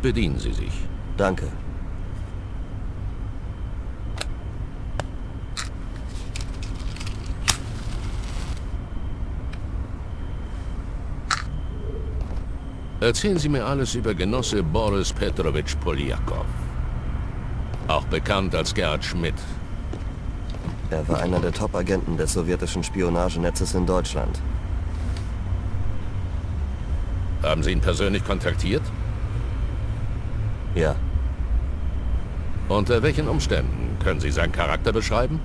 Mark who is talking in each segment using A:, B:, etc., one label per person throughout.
A: Bedienen Sie sich.
B: Danke.
A: Erzählen Sie mir alles über Genosse Boris Petrowitsch Poljakov. Auch bekannt als Gerhard Schmidt.
B: Er war einer der Top-Agenten des sowjetischen Spionagenetzes in Deutschland.
A: Haben Sie ihn persönlich kontaktiert?
B: Ja.
A: Unter welchen Umständen? Können Sie seinen Charakter beschreiben?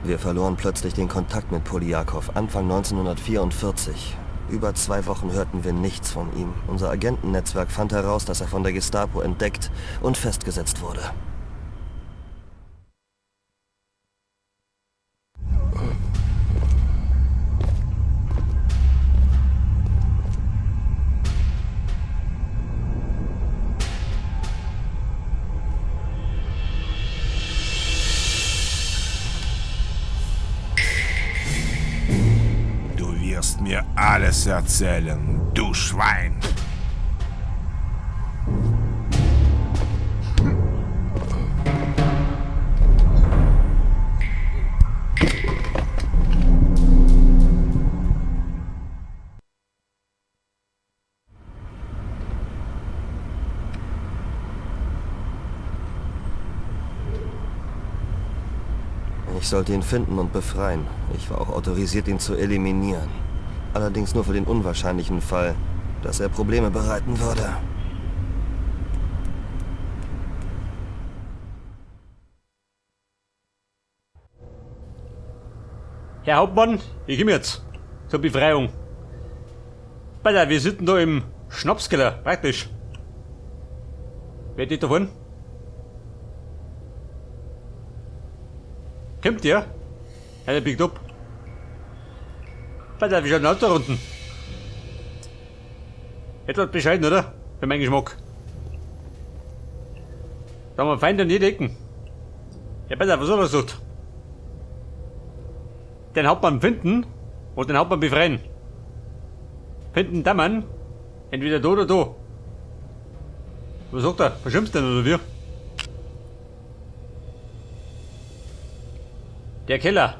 B: Wir verloren plötzlich den Kontakt mit Poljakov Anfang 1944. Über 2 Wochen hörten wir nichts von ihm. Unser Agentennetzwerk fand heraus, dass er von der Gestapo entdeckt und festgesetzt wurde.
C: Du wirst mir alles erzählen, du Schwein.
B: Ich sollte ihn finden und befreien. Ich war auch autorisiert, ihn zu eliminieren. Allerdings nur für den unwahrscheinlichen Fall, dass er Probleme bereiten würde.
D: Herr Hauptmann, ich komme jetzt zur Befreiung. Alter, wir sitzen da im Schnapskeller, praktisch. Wer steht da vorne? Kommt ihr? Ja, der biegt ab. Alter, wie schaut denn aus da unten? Etwas bescheiden, oder? Für meinen Geschmack. Da haben wir Feinde an jede Ecken. Ja, Alter, was soll das so? Den Hauptmann finden und den Hauptmann befreien. Finden der Mann entweder da oder da. Was sagt er? Verschimpft denn oder wie? Der Keller.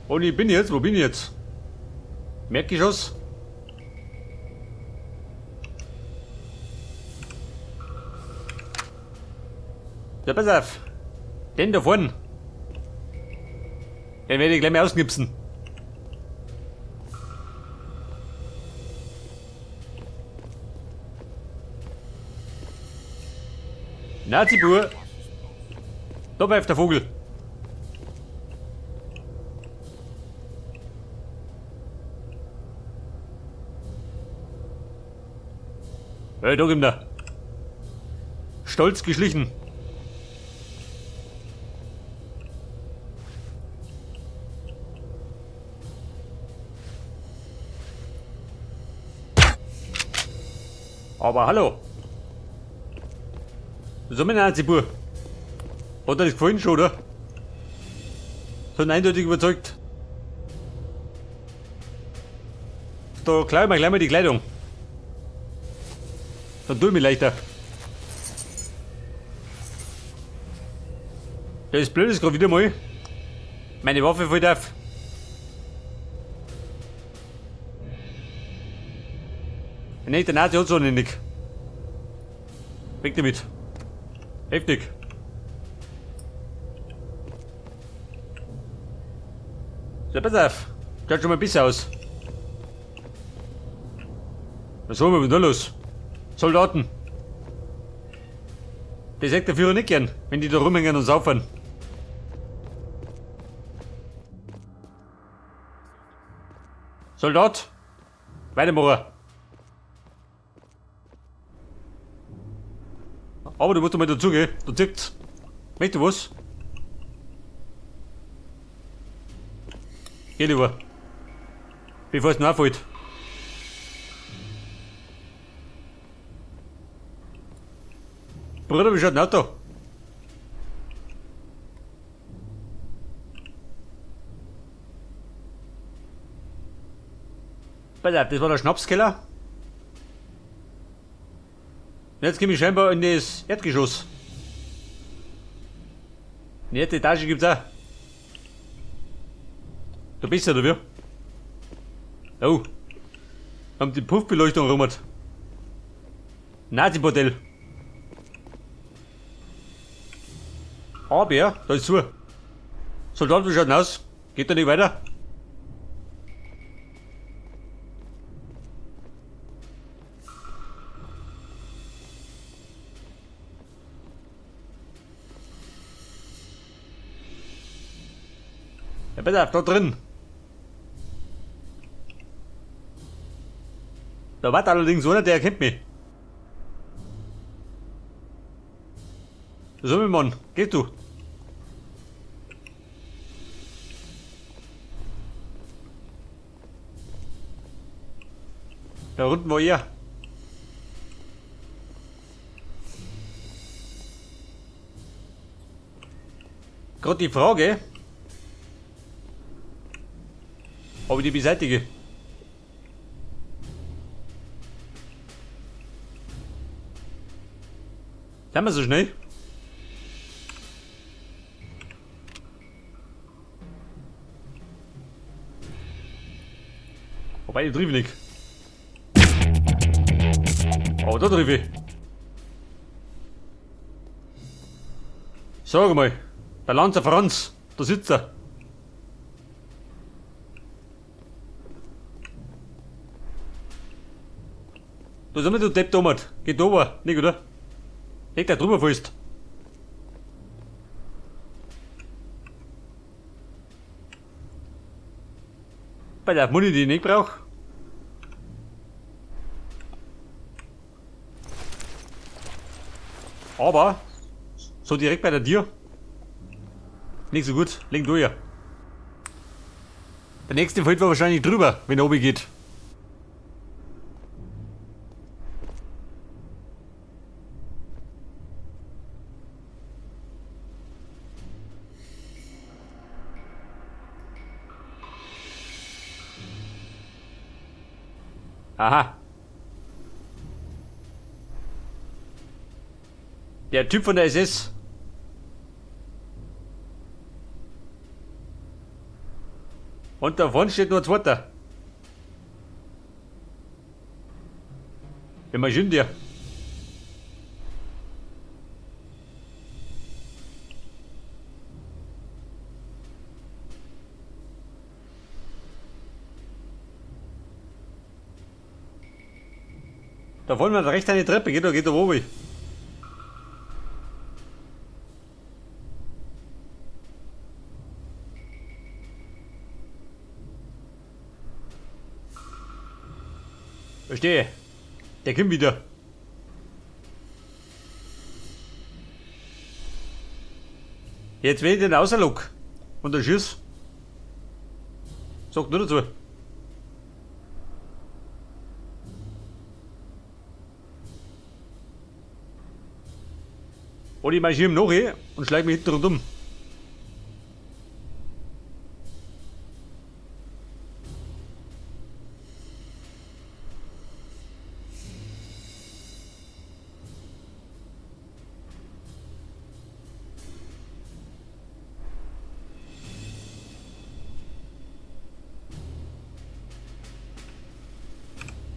D: Und ich bin jetzt, wo bin ich jetzt? Merkgeschoss. Ja, pass auf. Den da vorne. Den werde ich gleich mal ausknipsen. Nazi-Bur. Da bleibt der Vogel. Da kommt er. Stolz geschlichen. Aber hallo. So, mein Nazi-Bur. Hat er das gefallen schon, oder? So eindeutig überzeugt. Da klau ich mir gleich mal die Kleidung. Dann tue ich mich leichter. Das Blöde ist gerade wieder mal. Meine Waffe fällt auf. Nee, der Nazi hat so nicht. Weg damit. Heftig. So, pass auf. Schaut schon mal ein bisschen aus. Was haben wir denn da los? Soldaten. Das sagt der Führer nicht gern, wenn die da rumhängen und saufen. Soldat. Weitermachen. Aber du musst mal dazugehen. Du zickt's. Möchtest du was? Geh lieber. Bevor es noch auffällt. Bruder, wie schaut denn Auto? Pass auf, das war der Schnapskeller. Jetzt komme ich scheinbar in das Erdgeschoss. Die erste Etage gibt's auch. Da bist du, oder wie? Oh. Haben die Puffbeleuchtung rum. Nazi-Bordell. Aber ja, da ist zu. Soldat, wie schaut denn aus? Geht da nicht weiter? Ja, pass auf, da drin. Da war allerdings einer, der erkennt mich. So, mein Mann, geh du. Da unten war er. Gerade die Frage, ob ich die beseitige. Sind wir so schnell? Wobei, ich triff nicht. Aber da triff ich. Sag mal, der Lanzer Franz, da sitzt er. Du sag mal, du Depp Tomat. Geht over, nicht, oder? Leg da drüber fest. Bei der Muni, die ich nicht brauch. Aber so direkt bei der Tür. Nicht so gut, leg durch. Der nächste fällt wahrscheinlich drüber, wenn er oben geht. Aha. Der Typ von der SS. Und da vorne steht nur ein zweiter. Immer schön dir. Da wollen wir da rechts eine Treppe, geht da oben. Verstehe. Der kommt wieder. Jetzt will ich den außerlock. Und der Schuss. Sag nur dazu. Und ich marschiere ihm noch hin und schlag mich hinten rundum.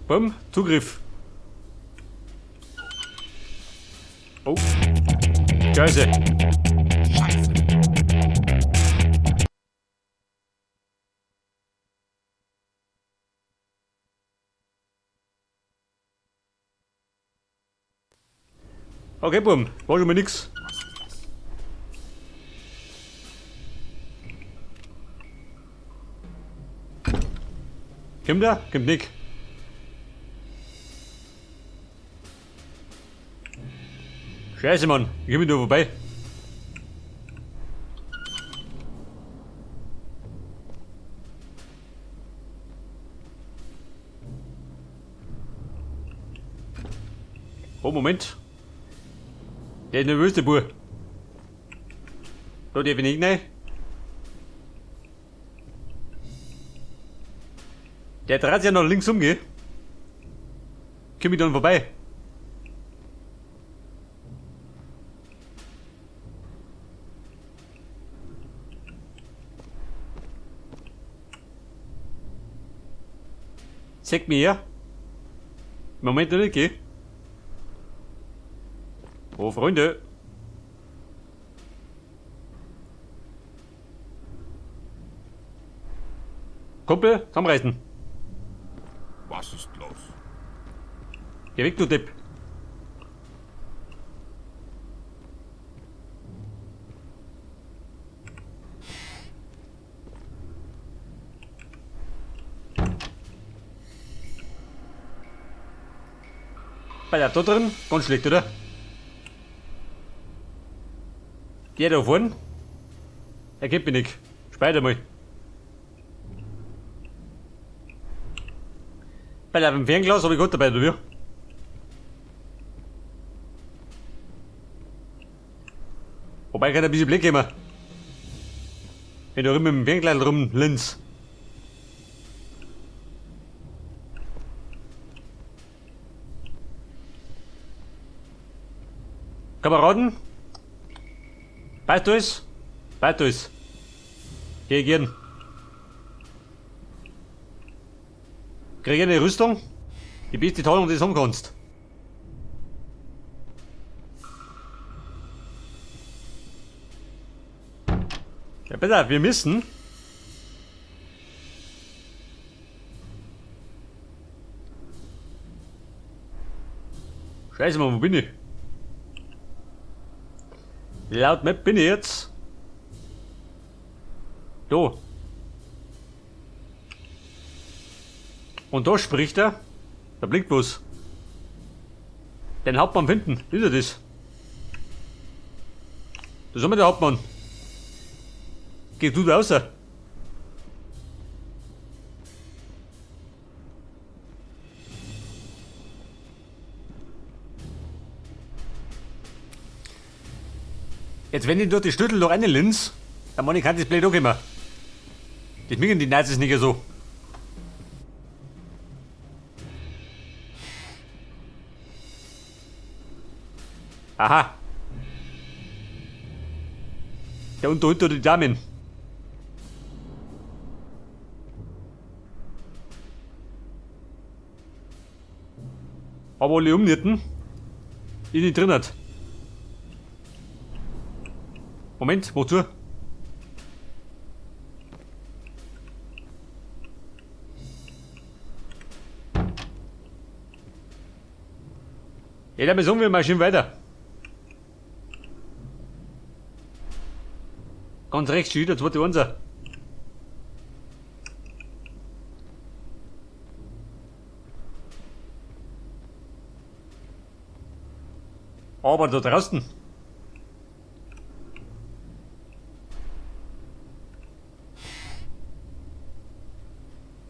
D: Bumm, Zugriff. Oh. Scheiße. Okay, Bumm, war schon mal nix. Kommt er? Kommt nicht. Scheiße, Mann, ich komm wieder vorbei. Oh, Moment. Der ist nervös, der Bub. Da darf ich nicht rein. Der dreht sich ja nach links umgehen. Komm ich dann vorbei. Zeig mir her. Im Moment noch nicht, geh. Oh, Freunde. Kumpel, zusammenreißen.
C: Was ist los?
D: Geh weg, du Depp. Bei der da drin, ganz schlecht, oder? Der da vorne, er gibt mir nicht. Speiter mal. Bei dem Fernglas habe ich gut dabei, oder wie? Wobei kann ein bisschen Blick geben. Wenn du immer mit dem Fernglas rumlinst. Kameraden? Weißt du es? Weißt du es? Geh gehen. Krieg eine Rüstung? Die beste Teilung, die du haben kannst. Ja, bitte, wir müssen. Scheiße mal, wo bin ich? Laut Map bin ich jetzt. Da. Und da spricht er. Der Blickbus. Den Hauptmann finden. Ist er das? Da sind wir der Hauptmann. Geh du da raus. Jetzt wenn ich dort die Stüttel noch reinlinz, dann kann ich das blöd auch immer. Das mögen die Nazis nicht so. Aha. Der unter die Damen. Aber alle umnitten. Ich nicht drin hat. Moment, wozu? Ja, dann sagen wir mal schön weiter. Ganz rechts steht der zweite Unser. Aber da draußen.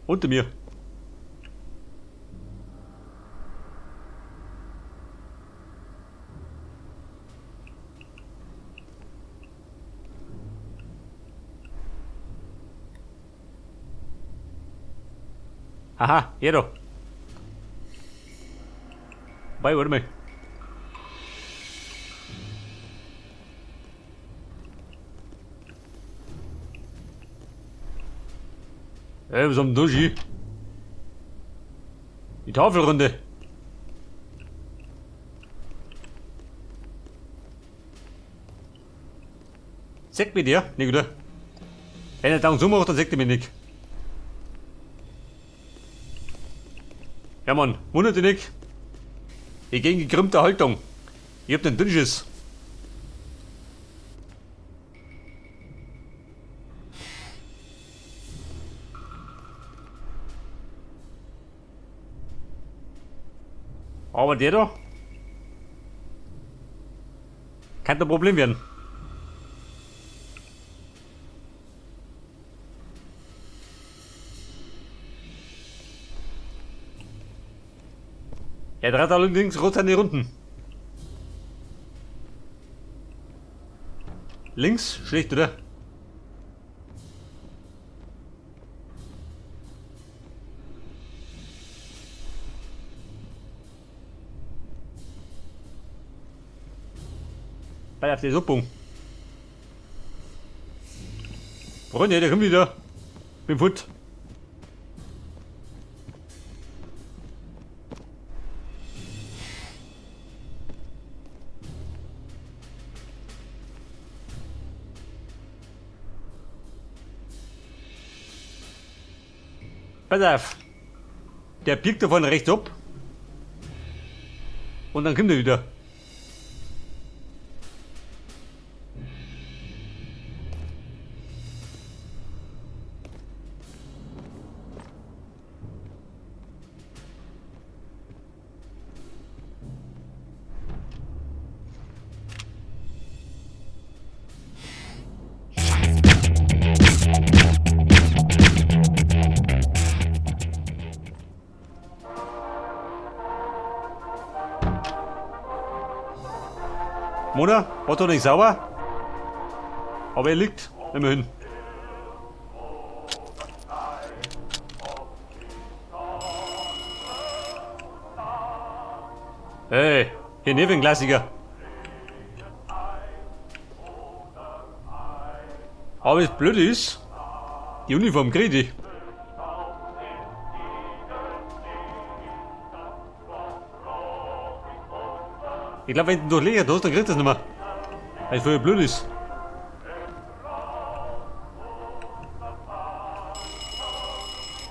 D: Unter mir. Aha, hier doch. Warte mal. Was haben wir da? Die Tafelrunde. Sagt mir der? Nicht, oder? Wenn er da so macht, dann sagt er mir nicht. Ja, Mann, wundert dich nicht. Ich gegen gekrümmte Haltung. Ich hab den Dünnschiss. Aber der da kann ein Problem werden. Er dreht allerdings rot an die Runden. Links, schlecht, oder? Bei auf die Suppung. Freunde, der kommt wieder. Bin fut. Pass auf. Der biegt davon rechts ab. Und dann kommt er wieder. Mona, war doch nicht sauer. Aber er liegt immerhin. Hey, hier neben ein Klassiker. Aber das Blöde ist, die Uniform kriege ich. Ich glaube, wenn du durchlegst, dann kriegst du das nicht mehr. Weil es voll blöd ist.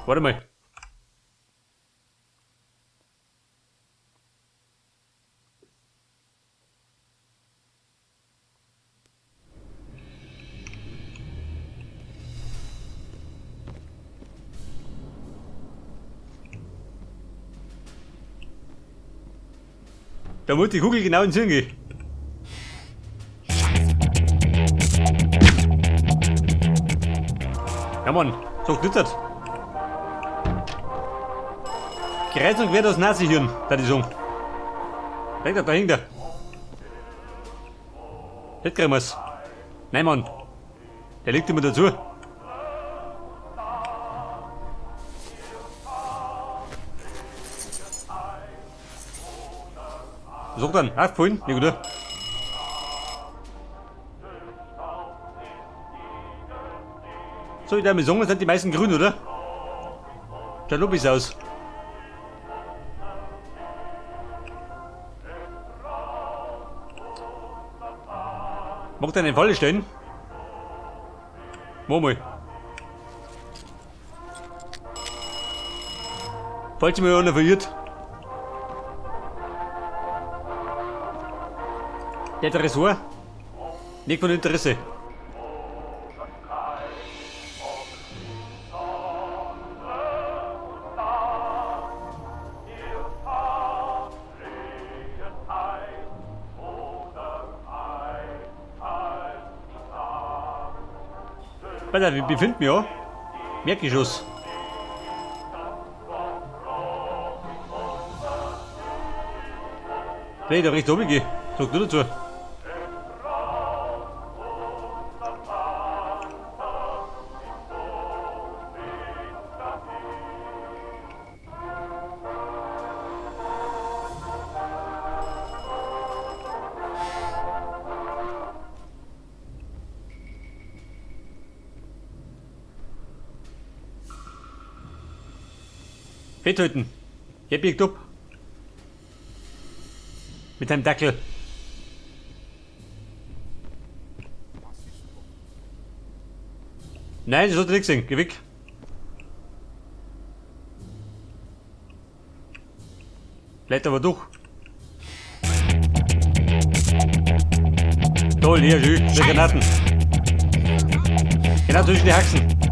D: Warte mal. Da muss die Kugel genau ins Hirn gehen. Ja Mann, so glitzert. Kreuz und quer das Nazi-Hirn, da die Song. Denk da hinter. Jetzt kriegen wir's. Nein Mann, der liegt immer dazu. Sag dann, aufgefallen, nicht gut. So, in der Maison sind die meisten grün, oder? Schaut lobby's aus. Mag der einen Falle stellen? Mach mal. Falls mir einer verirrt. Der Tresor? Nicht von Interesse. Warte, wir befinden mich ja. Merkgeschoss. Wenn ich da rechts oben gehe, sag du dazu. Fetthüten. Hier biegt ab. Mit einem Dackel. Nein, das sollte nichts sein. Geh weg. Bleibt aber durch. Toll, hier, schön. Die Granaten. Genau zwischen die Haxen.